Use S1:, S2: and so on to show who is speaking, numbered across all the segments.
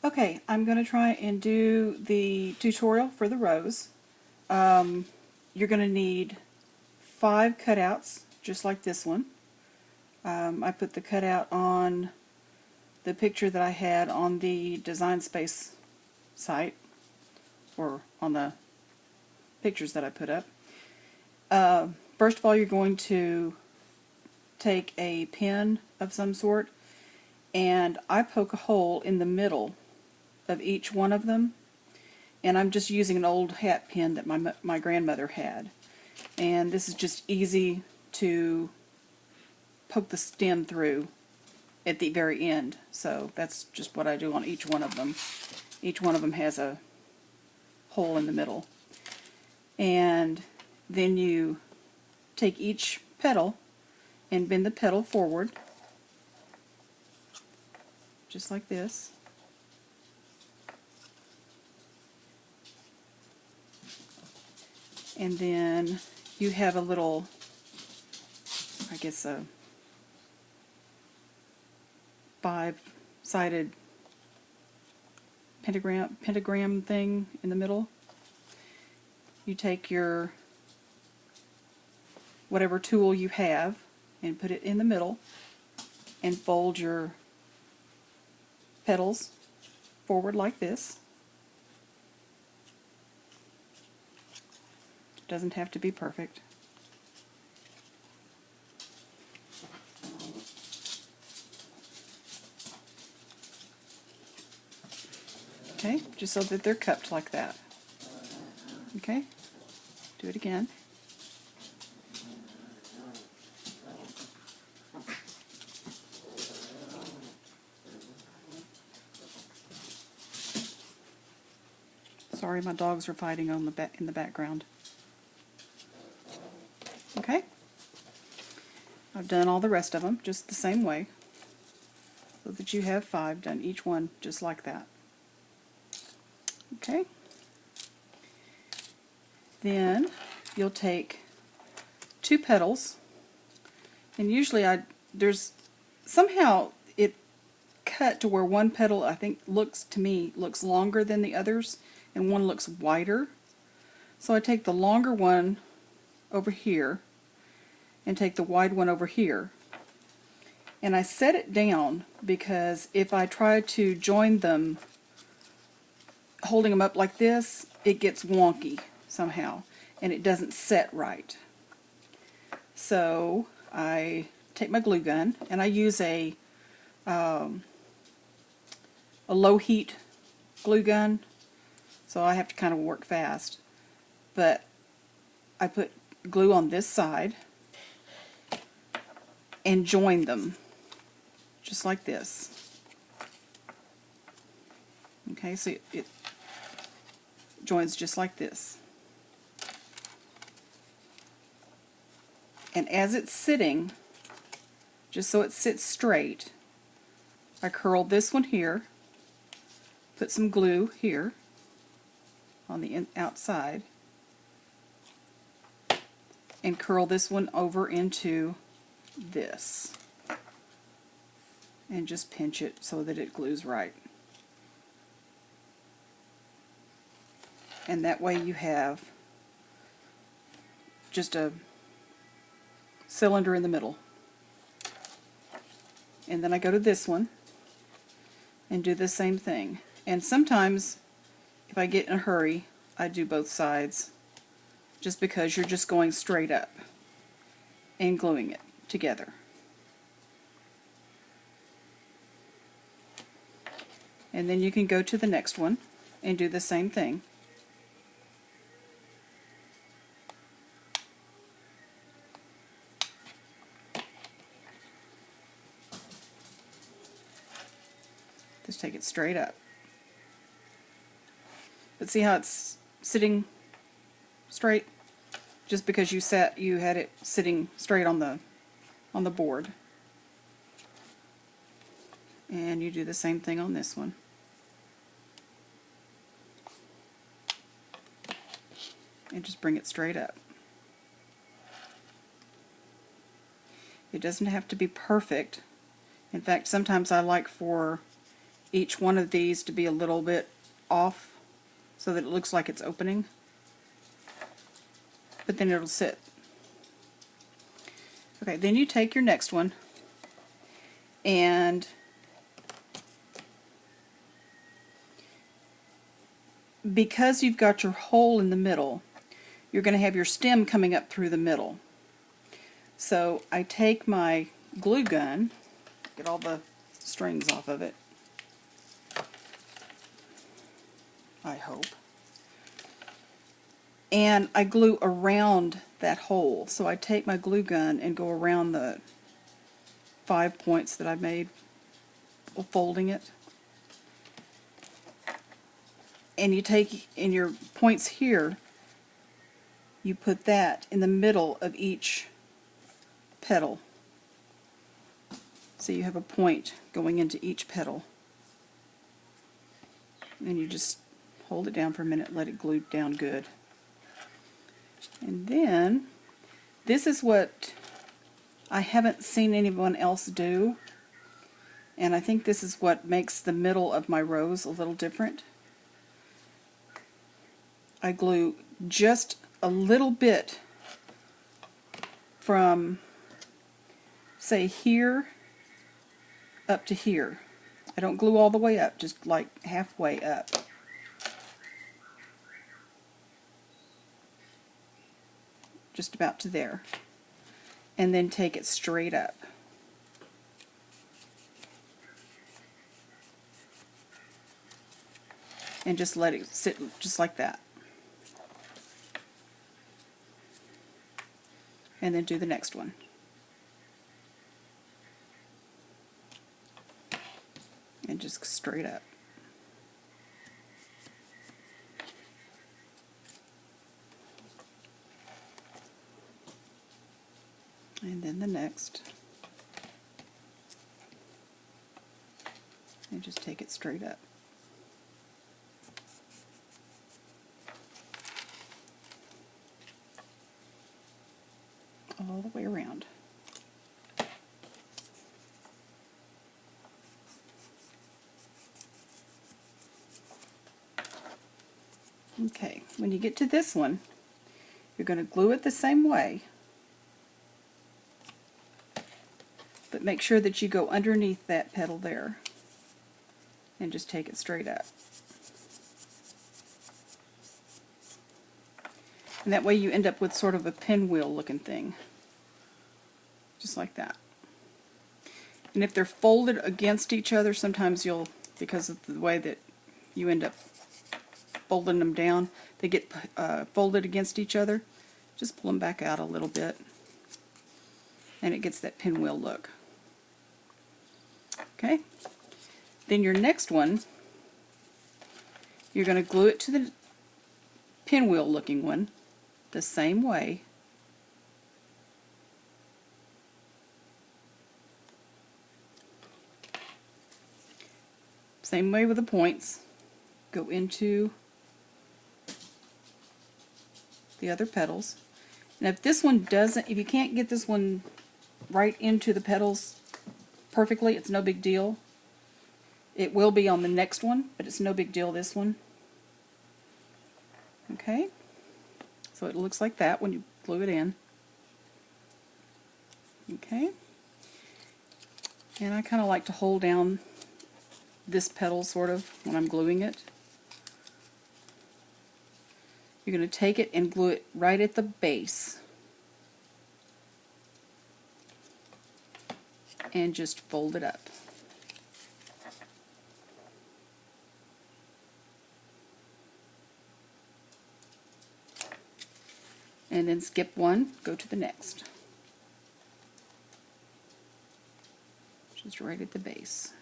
S1: Okay, I'm going to try and do the tutorial for the rose. You're going to need 5 cutouts, just like this one. I put the cutout on the picture that I had on the Design Space site, or on the pictures that I put up. First of all, you're going to take a pen of some sort, and I poke a hole in the middle of each one of them, and I'm just using an old hat pen that my grandmother had, and this is just easy to poke the stem through at the very end. So that's just what I do on each one of them. Each one of them has a hole in the middle, and then you take each petal and bend the petal forward just like this. And then you have a little, I guess a 5-sided pentagram thing in the middle. You take your whatever tool you have and put it in the middle and fold your petals forward like this. It doesn't have to be perfect. Okay, just so that they're cupped like that. Okay, do it again. Sorry, my dogs are fighting on in the background. Okay, I've done all the rest of them just the same way, so that you have 5 done, each one just like that. Okay, then you'll take 2 petals, and usually there's somehow it cut to where one petal I think looks longer than the others, and one looks wider. So I take the longer one over here and take the wide one over here, and I set it down because if I try to join them holding them up like this, it gets wonky somehow and it doesn't set right. So I take my glue gun and I use a low heat glue gun, so I have to kind of work fast, but I put glue on this side and join them just like this. Okay, so it joins just like this. And as it's sitting, just so it sits straight, I curl this one here, put some glue here on the outside, and curl this one over into this, and just pinch it so that it glues right. And that way you have just a cylinder in the middle. And then I go to this one and do the same thing. And sometimes if I get in a hurry, I do both sides, just because you're just going straight up and gluing it together. And then you can go to the next one and do the same thing. Just take it straight up. But see how it's sitting straight? Just because you had it sitting straight on the board. And you do the same thing on this one. And just bring it straight up. It doesn't have to be perfect. In fact, sometimes I like for each one of these to be a little bit off so that it looks like it's opening, but then it'll sit. Okay, then you take your next one and because you've got your hole in the middle, you're going to have your stem coming up through the middle. So I take my glue gun, get all the strings off of it, I hope, and I glue around that hole. So I take my glue gun and go around the 5 points that I made, folding it. And you take in your points here, you put that in the middle of each petal. So you have a point going into each petal. And you just hold it down for a minute, let it glue down good. And then, this is what I haven't seen anyone else do. And I think this is what makes the middle of my rose a little different. I glue just a little bit from, say, here up to here. I don't glue all the way up, just like halfway up. Just about to there. And then take it straight up. And just let it sit just like that. And then do the next one. And just straight up. And then the next. And just take it straight up. All the way around. Okay, when you get to this one, you're going to glue it the same way, but make sure that you go underneath that petal there and just take it straight up. And that way you end up with sort of a pinwheel looking thing. Just like that. And if they're folded against each other, sometimes you'll, because of the way that you end up folding them down, they get folded against each other. Just pull them back out a little bit. And it gets that pinwheel look. Okay? Then your next one, you're going to glue it to the pinwheel looking one the same way. Same way with the points. Go into the other petals. And if this one doesn't, if you can't get this one right into the petals perfectly, it's no big deal. It will be on the next one, but it's no big deal this one. Okay? So it looks like that when you glue it in. Okay? And I kind of like to hold down this petal sort of when I'm gluing it. You're going to take it and glue it right at the base. And just fold it up. And then skip one, go to the next. Just right at the base.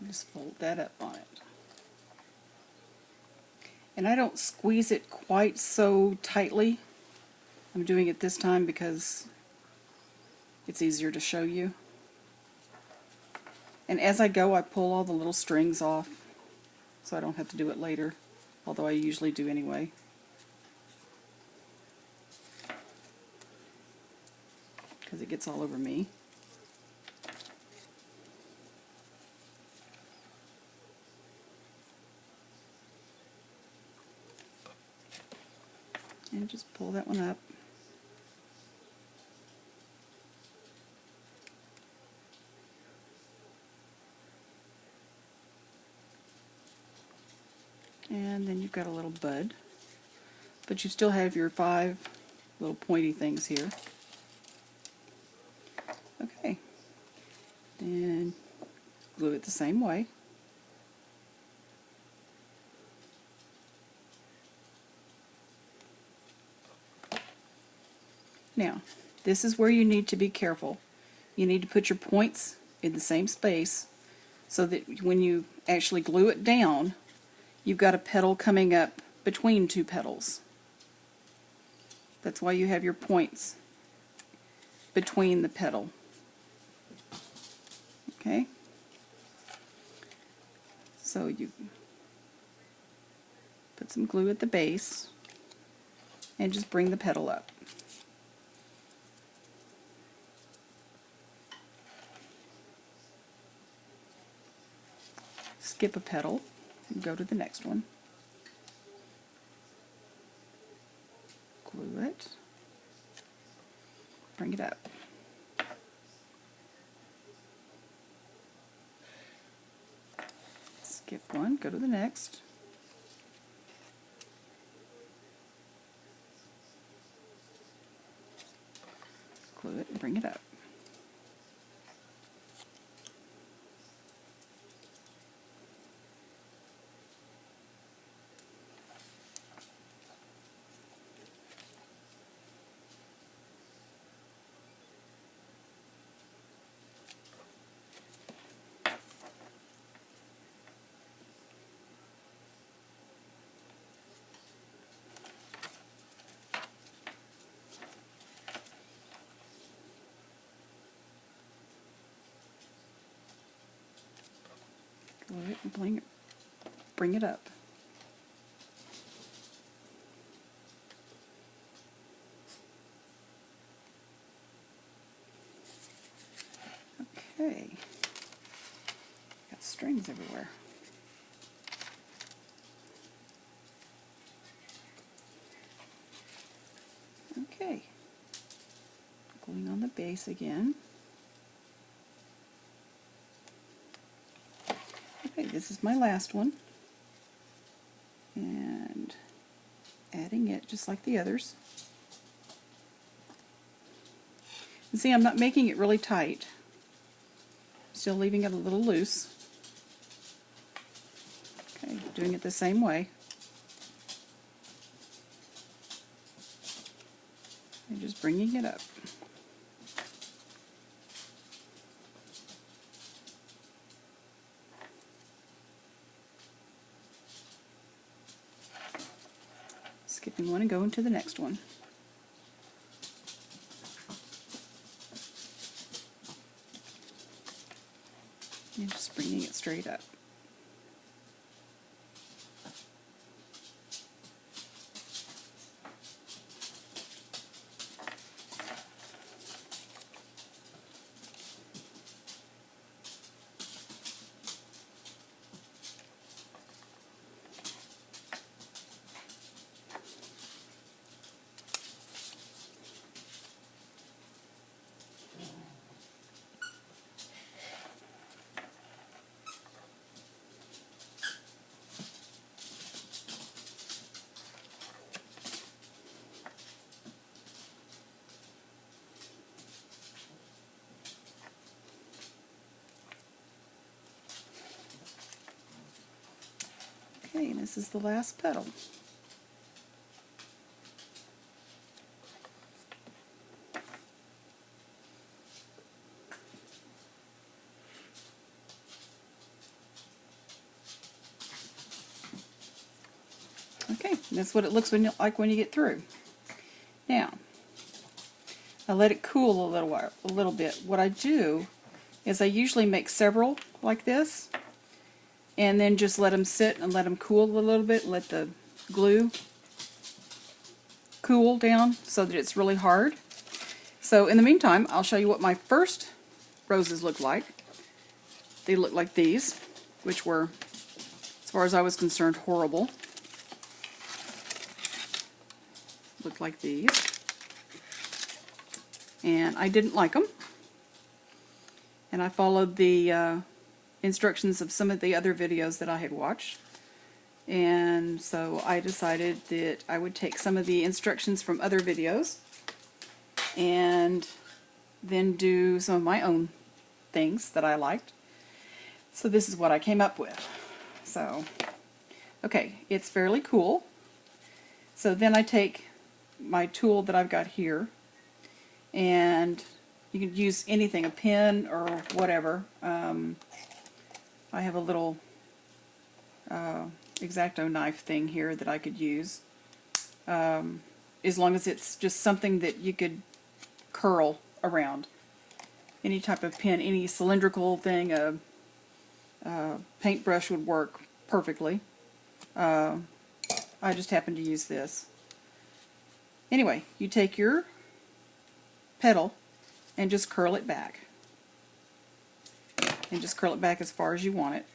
S1: Just fold that up on it. And I don't squeeze it quite so tightly. I'm doing it this time because it's easier to show you. And as I go, I pull all the little strings off so I don't have to do it later, although I usually do anyway. Because it gets all over me. And just pull that one up. And then you've got a little bud. But you still have your 5 little pointy things here. Okay. Then glue it the same way. Now, this is where you need to be careful. You need to put your points in the same space so that when you actually glue it down, you've got a petal coming up between 2 petals. That's why you have your points between the petal. Okay? So you put some glue at the base and just bring the petal up. Skip a petal and go to the next one. Glue it. Bring it up. Skip one, go to the next. Glue it and bring it up. Glue it and bring it up. Okay. Got strings everywhere. Okay. Gluing on the base again. Okay, this is my last one. And adding it just like the others. And see, I'm not making it really tight. Still leaving it a little loose. Okay, doing it the same way. And just bringing it up. Skipping one and going to the next one. And just bringing it straight up. Okay, and this is the last petal. Okay, that's what it looks like when you get through. Now, I let it cool a little bit. What I do is I usually make several like this, and then just let them sit and let them cool a little bit. Let the glue cool down so that it's really hard. So in the meantime, I'll show you what my first roses look like. They look like these, which were, as far as I was concerned, horrible. Looked like these. And I didn't like them. And I followed the instructions of some of the other videos that I had watched. And so I decided that I would take some of the instructions from other videos and then do some of my own things that I liked. So this is what I came up with. So, okay, it's fairly cool. So then I take my tool that I've got here, and you can use anything, a pen or whatever. I have a little X-Acto knife thing here that I could use, as long as it's just something that you could curl around. Any type of pen, any cylindrical thing, a paintbrush would work perfectly. I just happen to use this. Anyway, you take your petal and just curl it back. And just curl it back as far as you want it.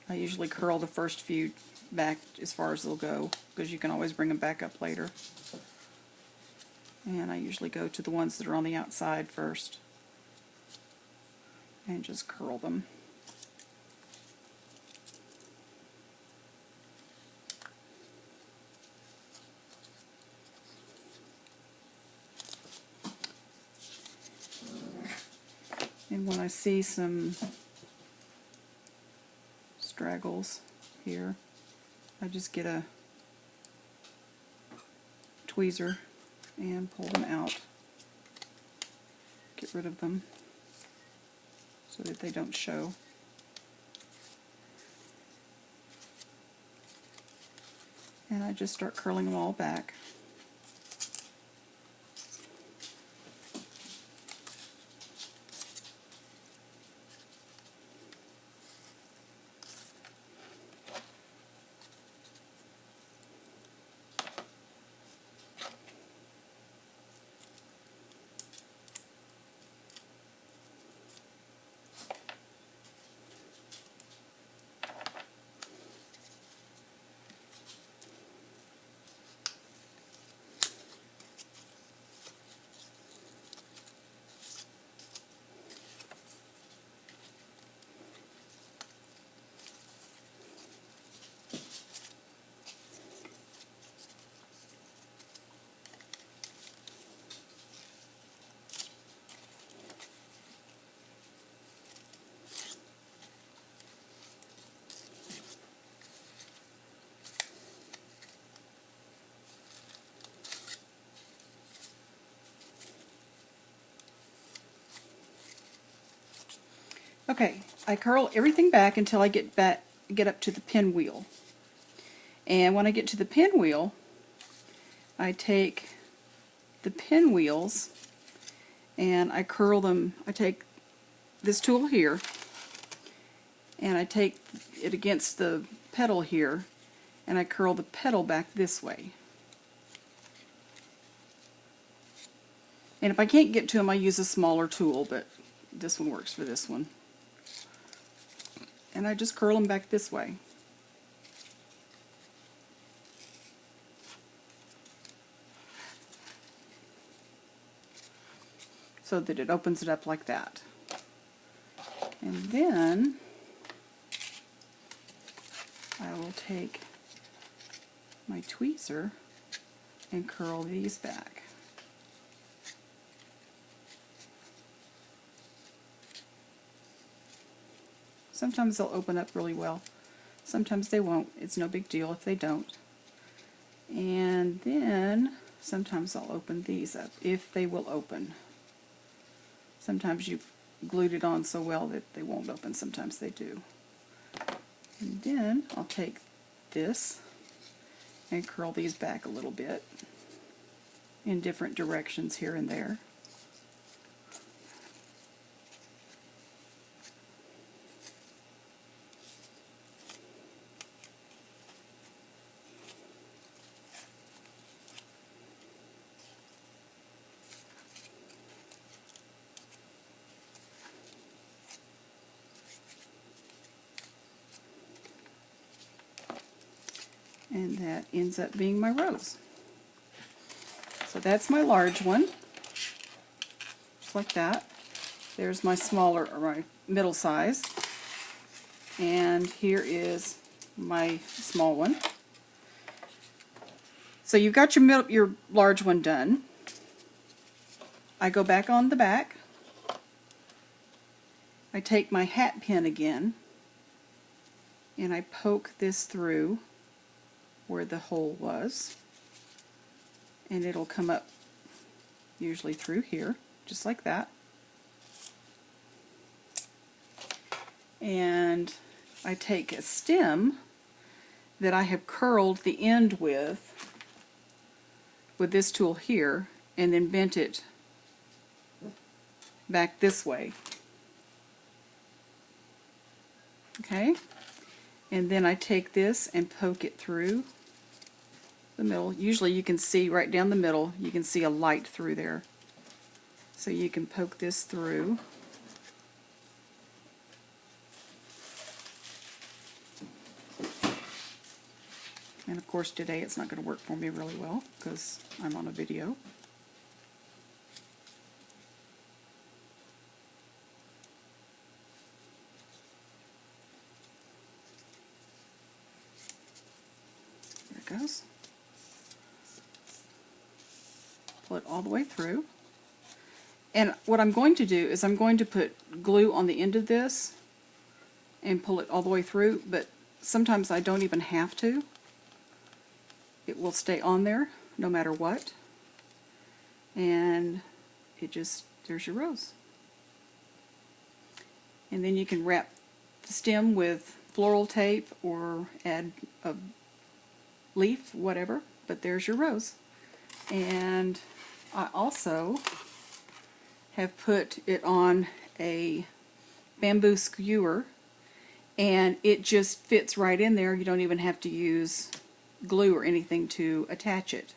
S1: I usually curl the first few back as far as they'll go, because you can always bring them back up later. And I usually go to the ones that are on the outside first and just curl them. And when I see some straggles here, I just get a tweezer and pull them out. Get rid of them so that they don't show. And I just start curling them all back. Okay, I curl everything back until I get up to the pinwheel. And when I get to the pinwheel, I take the pinwheels and I curl them. I take this tool here and I take it against the petal here and I curl the petal back this way. And if I can't get to them, I use a smaller tool, but this one works for this one. And I just curl them back this way. So that it opens it up like that. And then I will take my tweezer and curl these back. Sometimes they'll open up really well. Sometimes they won't. It's no big deal if they don't. And then sometimes I'll open these up, if they will open. Sometimes you've glued it on so well that they won't open. Sometimes they do. And then I'll take this and curl these back a little bit in different directions here and there. And that ends up being my rose. So that's my large one, just like that. There's my smaller, or my middle size. And here is my small one. So you've got your large one done. I go back on the back. I take my hat pin again, and I poke this through where the hole was, and it'll come up usually through here, just like that. And I take a stem that I have curled the end with this tool here, and then bent it back this way. Okay? And then I take this and poke it through the middle. Usually you can see right down the middle, you can see a light through there. So you can poke this through. And of course today it's not going to work for me really well because I'm on a video. There it goes. Pull it all the way through. And what I'm going to do is I'm going to put glue on the end of this and pull it all the way through, but sometimes I don't even have to. It will stay on there no matter what. And there's your rose. And then you can wrap the stem with floral tape or add a leaf, whatever, but there's your rose. And I also have put it on a bamboo skewer, and it just fits right in there. You don't even have to use glue or anything to attach it.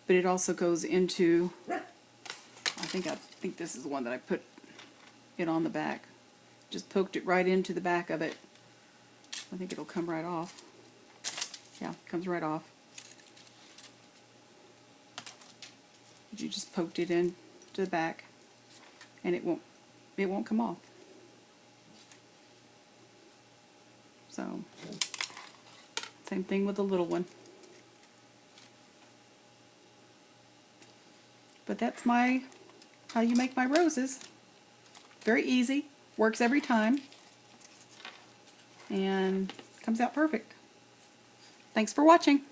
S1: But it also goes into, I think this is the one that I put it on the back. Just poked it right into the back of it. I think it'll come right off. Yeah, it comes right off. You just poked it in to the back, and it won't come off. So same thing with the little one. But that's how you make my roses. Very easy, works every time, and comes out perfect. Thanks for watching.